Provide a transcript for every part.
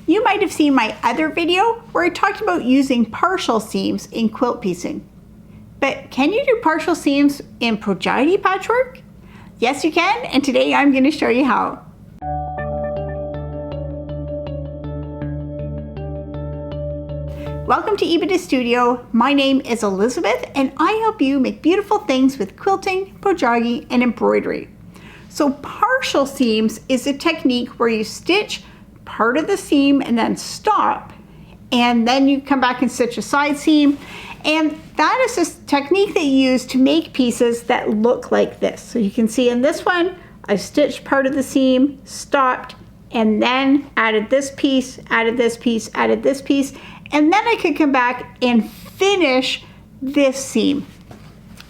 You might have seen my other video where I talked about using partial seams in quilt piecing. But can you do partial seams in pojagi patchwork? Yes, you can, and today I'm going to show you how. Welcome to Epida Studio. My name is Elizabeth, and I help you make beautiful things with quilting, pojagi, and embroidery. So partial seams is a technique where you stitch part of the seam and then stop, and then you come back and stitch a side seam. And that is a technique that you use to make pieces that look like this. So you can see in this one, I stitched part of the seam, stopped, and then added this piece, added this piece, added this piece, and then I could come back and finish this seam.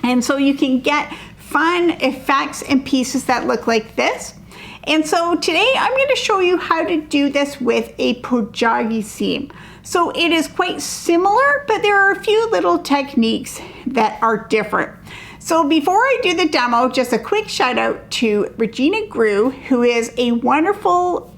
And so you can get fun effects and pieces that look like this. And so today I'm going to show you how to do this with a pojagi seam. So it is quite similar, but there are a few little techniques that are different. So before I do the demo, just a quick shout out to Regina Grew, who is a wonderful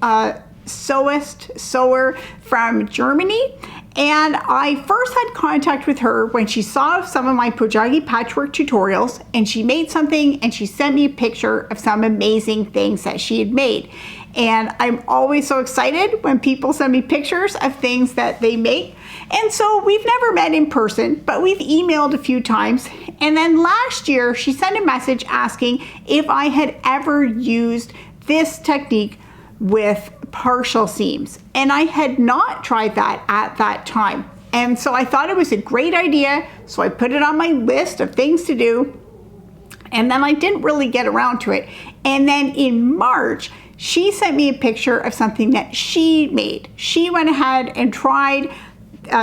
sewer from Germany. And I first had contact with her when she saw some of my pojagi patchwork tutorials, and she made something and she sent me a picture of some amazing things that she had made. And I'm always so excited when people send me pictures of things that they make. And so we've never met in person, but we've emailed a few times. And then last year she sent a message asking if I had ever used this technique with partial seams, and I had not tried that at that time. And so I thought it was a great idea, so I put it on my list of things to do, and then I didn't really get around to it. And then in March, she sent me a picture of something that she made. She went ahead and tried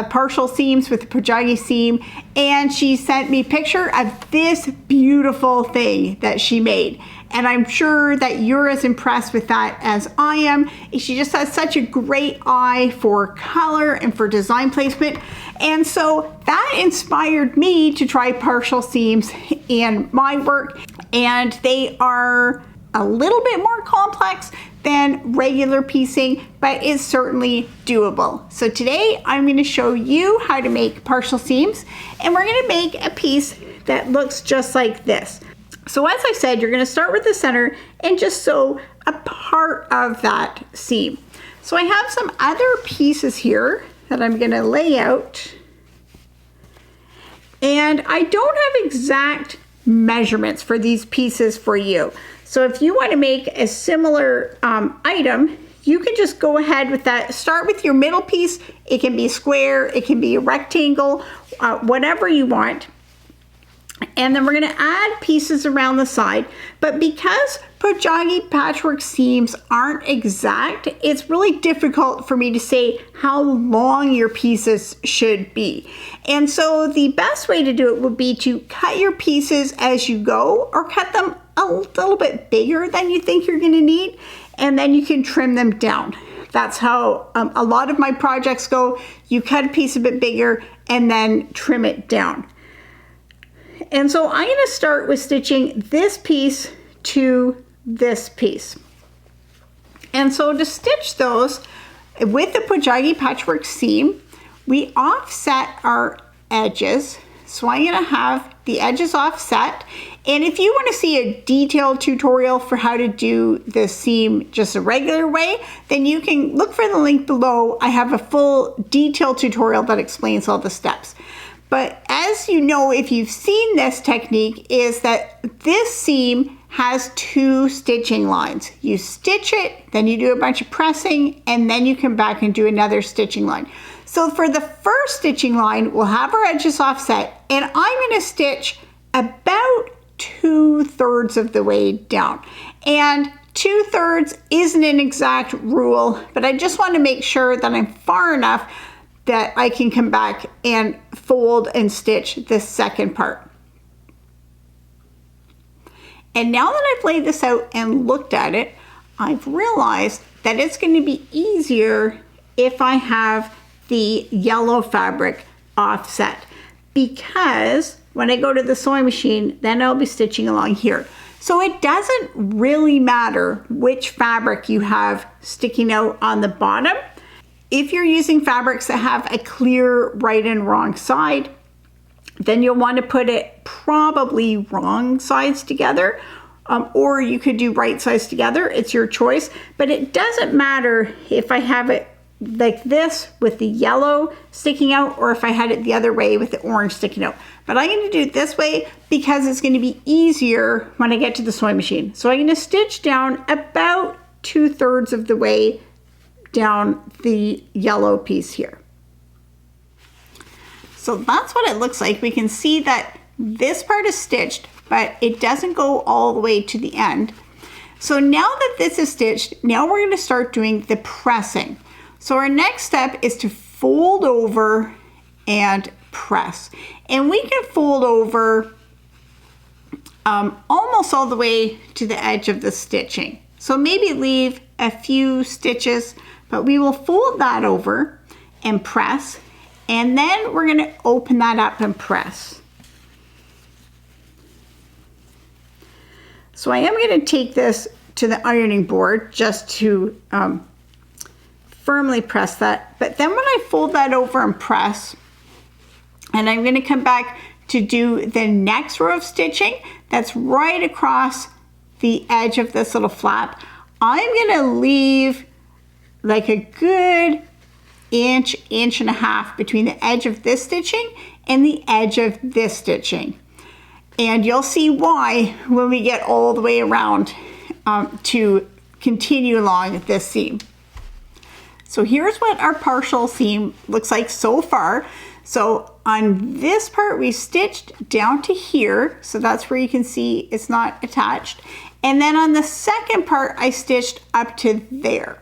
partial seams with the pojagi seam, and she sent me a picture of this beautiful thing that she made. And I'm sure that you're as impressed with that as I am. She just has such a great eye for color and for design placement. And so that inspired me to try partial seams in my work. And they are a little bit more complex than regular piecing, but it's certainly doable. So today I'm going to show you how to make partial seams, and we're going to make a piece that looks just like this. So as I said, you're going to start with the center and just sew a part of that seam. So I have some other pieces here that I'm going to lay out, and I don't have exact measurements for these pieces for you. So if you want to make a similar item, you can just go ahead with that. Start with your middle piece. It can be a square, it can be a rectangle, whatever you want. And then we're going to add pieces around the side. But because pojagi patchwork seams aren't exact, it's really difficult for me to say how long your pieces should be. And so the best way to do it would be to cut your pieces as you go, or cut them a little bit bigger than you think you're going to need, and then you can trim them down. That's how a lot of my projects go. You cut a piece a bit bigger and then trim it down. And so I'm going to start with stitching this piece to this piece. And so to stitch those with the pojagi patchwork seam, we offset our edges. So I'm going to have the edges offset. And if you want to see a detailed tutorial for how to do the seam just a regular way, then you can look for the link below. I have a full detailed tutorial that explains all the steps. But as you know, if you've seen this technique, is that this seam has two stitching lines. You stitch it, then you do a bunch of pressing, and then you come back and do another stitching line. So for the first stitching line, we'll have our edges offset, and I'm going to stitch about 2/3 of the way down. And 2/3 isn't an exact rule, but I just want to make sure that I'm far enough that I can come back and fold and stitch the second part. And now that I've laid this out and looked at it, I've realized that it's going to be easier if I have the yellow fabric offset, because when I go to the sewing machine, then I'll be stitching along here. So it doesn't really matter which fabric you have sticking out on the bottom. If you're using fabrics that have a clear right and wrong side, then you'll want to put it probably wrong sides together, or you could do right sides together. It's your choice, but it doesn't matter if I have it like this with the yellow sticking out, or if I had it the other way with the orange sticking out. But I'm going to do it this way because it's going to be easier when I get to the sewing machine. So I'm going to stitch down about 2/3 of the way down the yellow piece here. So that's what it looks like. We can see that this part is stitched, but it doesn't go all the way to the end. So now that this is stitched, now we're going to start doing the pressing. So our next step is to fold over and press. And we can fold over almost all the way to the edge of the stitching. So maybe leave a few stitches, but we will fold that over and press. And then we're going to open that up and press. So I am going to take this to the ironing board just to firmly press that. But then when I fold that over and press, and I'm going to come back to do the next row of stitching that's right across the edge of this little flap, I'm going to leave like a good inch and a half between the edge of this stitching and the edge of this stitching. And you'll see why when we get all the way around to continue along this seam. So here's what our partial seam looks like so far. So on this part, we stitched down to here. So that's where you can see it's not attached. And then on the second part, I stitched up to there.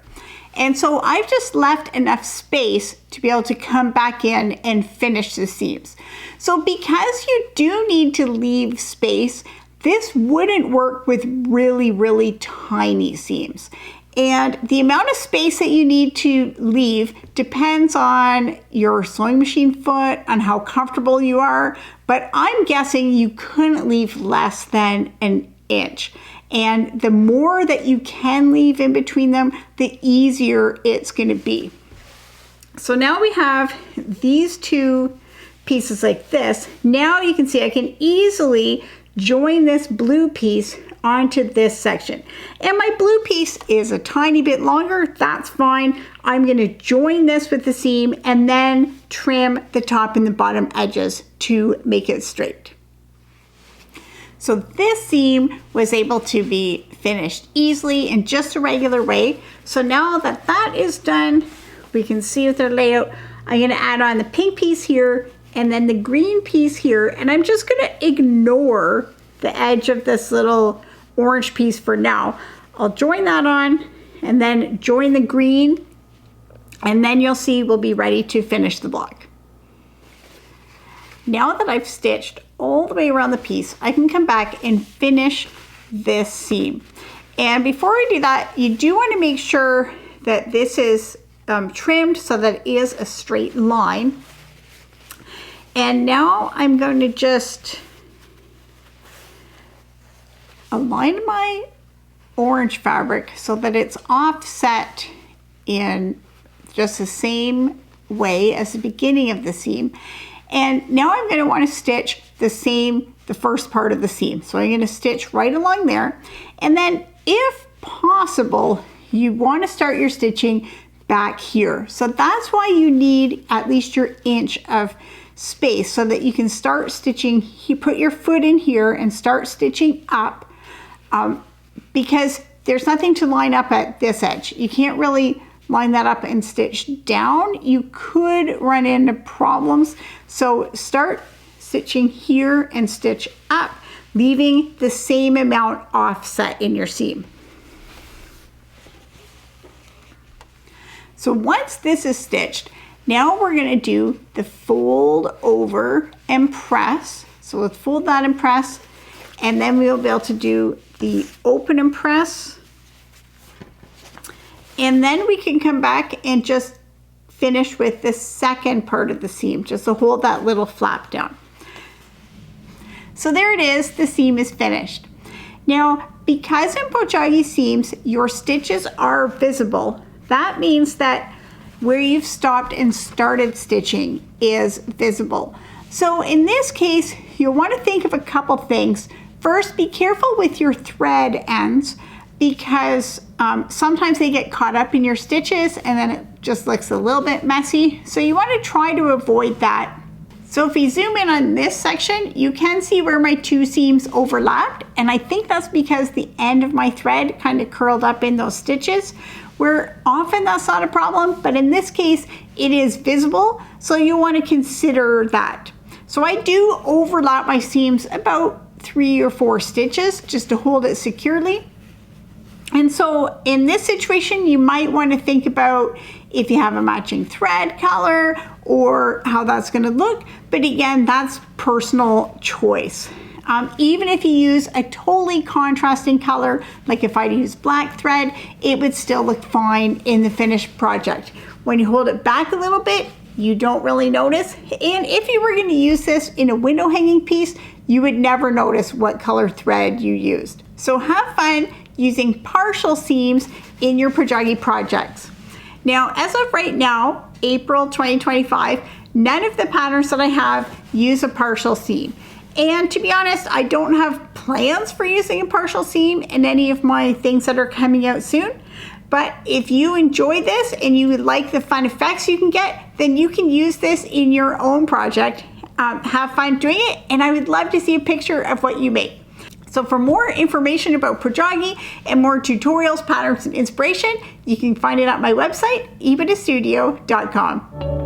And so I've just left enough space to be able to come back in and finish the seams. So because you do need to leave space, this wouldn't work with really, really tiny seams. And the amount of space that you need to leave depends on your sewing machine foot, on how comfortable you are, but I'm guessing you couldn't leave less than an inch. And the more that you can leave in between them, the easier it's going to be. So now we have these two pieces like this. Now you can see I can easily join this blue piece onto this section. And my blue piece is a tiny bit longer. That's fine. I'm going to join this with the seam and then trim the top and the bottom edges to make it straight. So this seam was able to be finished easily in just a regular way. So now that that is done, we can see with our layout, I'm going to add on the pink piece here and then the green piece here. And I'm just going to ignore the edge of this little orange piece for now. I'll join that on and then join the green. And then you'll see we'll be ready to finish the block. Now that I've stitched all the way around the piece, I can come back and finish this seam. And before I do that, you do want to make sure that this is trimmed so that it is a straight line. And now I'm going to just align my orange fabric so that it's offset in just the same way as the beginning of the seam. And now I'm going to want to stitch the first part of the seam. So I'm going to stitch right along there. And then if possible, you want to start your stitching back here. So that's why you need at least your inch of space so that you can start stitching. You put your foot in here and start stitching up because there's nothing to line up at this edge. You can't really line that up and stitch down. You could run into problems. So start stitching here and stitch up, leaving the same amount offset in your seam. So once this is stitched, now we're going to do the fold over and press. So let's fold that and press, and then we'll be able to do the open and press. And then we can come back and just finish with the second part of the seam, just to hold that little flap down. So there it is, the seam is finished. Now, because in pojagi seams, your stitches are visible, that means that where you've stopped and started stitching is visible. So in this case, you'll want to think of a couple things. First, be careful with your thread ends, because sometimes they get caught up in your stitches and then it just looks a little bit messy. So you want to try to avoid that. So if we zoom in on this section, you can see where my two seams overlapped, and I think that's because the end of my thread kind of curled up in those stitches, where often that's not a problem, but in this case it is visible, so you want to consider that. So I do overlap my seams about 3 or 4 stitches just to hold it securely. And so in this situation, you might want to think about if you have a matching thread color or how that's going to look. But again, that's personal choice. Even if you use a totally contrasting color, like if I use black thread, it would still look fine in the finished project. When you hold it back a little bit, you don't really notice. And if you were going to use this in a window hanging piece, you would never notice what color thread you used. So have fun using partial seams in your pojagi projects. Now, as of right now, April 2025, none of the patterns that I have use a partial seam. And to be honest, I don't have plans for using a partial seam in any of my things that are coming out soon. But if you enjoy this and you like the fun effects you can get, then you can use this in your own project. Have fun doing it, and I would love to see a picture of what you make. So for more information about pojagi and more tutorials, patterns, and inspiration, you can find it at my website, epidastudio.com.